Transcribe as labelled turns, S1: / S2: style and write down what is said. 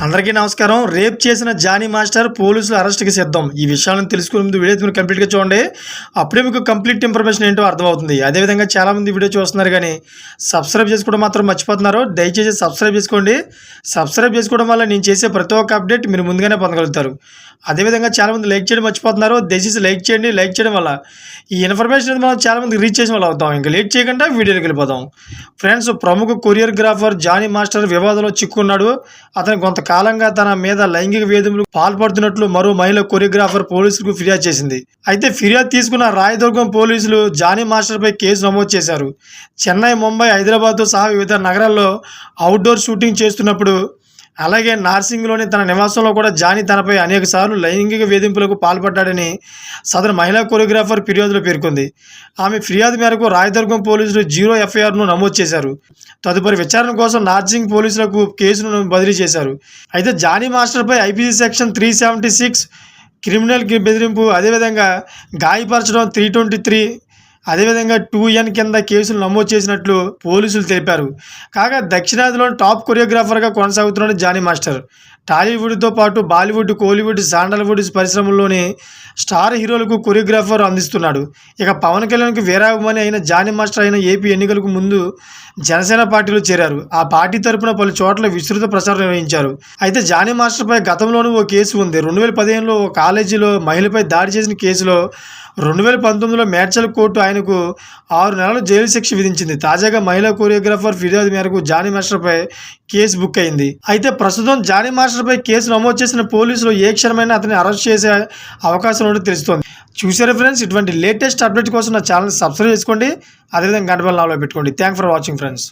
S1: అందరికీ నమస్కారం. రేప్ చేసిన జానీ మాస్టర్ పోలీసులు అరెస్ట్‌కి సిద్ధం. ఈ విషయాలను తెలుసుకునే ముందు వీడియో మీరు కంప్లీట్‌గా చూడండి. అప్పుడే మీకు కంప్లీట్ ఇన్ఫర్మేషన్ ఏంటో అర్థమవుతుంది. అదేవిధంగా చాలామంది వీడియో చూస్తున్నారు కానీ సబ్స్క్రైబ్ చేసుకోవడం మాత్రం మర్చిపోతున్నారు. దయచేసి సబ్స్క్రైబ్ చేసుకోండి. సబ్స్క్రైబ్ చేసుకోవడం వల్ల నేను చేసే ప్రతి ఒక్క అప్డేట్ మీరు ముందుగానే పొందగలుగుతారు. అదేవిధంగా చాలామంది లైక్ చేయడం మర్చిపోతున్నారు. దయచేసి లైక్ చేయండి. లైక్ చేయడం వల్ల ఈ ఇన్ఫర్మేషన్ అనేది మనం చాలామందికి రీచ్ చేసిన వాళ్ళు అవుతాం. ఇంకా లేట్ చేయకుండా వీడియోకి వెళ్ళిపోదాం. ఫ్రెండ్స్, ప్రముఖ కొరియోగ్రాఫర్ జానీ మాస్టర్ వివాదంలో చిక్కుకున్నాడు. అతను కొంతకాలంగా తన మీద లైంగిక వేధింపులకు పాల్పడుతున్నట్లు మరో మహిళ కొరియోగ్రాఫర్ పోలీసులకు ఫిర్యాదు చేసింది. అయితే ఫిర్యాదు తీసుకున్న రాయదుర్గం పోలీసులు జానీ మాస్టర్పై కేసు నమోదు చేశారు. చెన్నై, ముంబై, హైదరాబాద్తో సహా వివిధ నగరాల్లో అవుట్డోర్ షూటింగ్ చేస్తున్నప్పుడు అలాగే నార్సింగ్లోని తన నివాసంలో కూడా జానీ తనపై అనేకసార్లు లైంగిక వేధింపులకు పాల్పడ్డాడని సదరు మహిళా కొరియోగ్రాఫర్ ఫిర్యాదులో పేర్కొంది. ఆమె ఫిర్యాదు మేరకు రాయదుర్గం పోలీసులు 0 ఎఫ్ఐఆర్ను నమోదు చేశారు. తదుపరి విచారణ కోసం నార్సింగ్ పోలీసులకు కేసును బదిలీ చేశారు. అయితే జానీ మాస్టర్పై ఐపీసీ సెక్షన్ 376 క్రిమినల్ బెదిరింపు, అదేవిధంగా గాయపరచడం 323, అదేవిధంగా 2N కింద కేసులు నమోదు చేసినట్లు పోలీసులు తెలిపారు. కాగా దక్షిణాదిలోని టాప్ కొరియోగ్రాఫర్గా కొనసాగుతున్నాడు జానీ మాస్టర్. టాలీవుడ్తో పాటు బాలీవుడ్, కోలీవుడ్, శాండల్వుడ్ పరిశ్రమల్లోని స్టార్ హీరోలకు కొరియోగ్రాఫర్ అందిస్తున్నాడు. ఇక పవన్ కళ్యాణ్కి వీరాభిమాని అయిన జానీ మాస్టర్ అయిన ఏపీ ఎన్నికలకు ముందు జనసేన పార్టీలో చేరారు. ఆ పార్టీ తరపున పలు చోట్ల విస్తృత ప్రచారం నిర్వహించారు. అయితే జానీ మాస్టర్పై గతంలోనూ ఓ కేసు ఉంది. 2015లో ఓ కాలేజీలో మహిళపై దాడి చేసిన కేసులో 2019లో మేడ్చల్ కోర్టు ఆయనకు 6 నెలల జైలు శిక్ష విధించింది. తాజాగా మహిళా కొరియోగ్రాఫర్ ఫిర్యాదు మేరకు జానీ మాస్టర్పై కేసు బుక్ అయింది. అయితే ప్రస్తుతం జానీ మాస్టర్పై కేసు నమోదు చేసిన పోలీసులు ఏ క్షణమైనా అతన్ని అరెస్ట్ చేసే అవకాశం ఉన్నట్టు తెలుస్తోంది. చూసారా ఫ్రెండ్స్, ఇటువంటి లేటెస్ట్ అప్డేట్ కోసం నా ఛానల్ సబ్స్క్రైబ్ చేసుకోండి. అదేవిధంగా గంట బెల్ ఆన్లో పెట్టుకోండి. Thank for watching friends.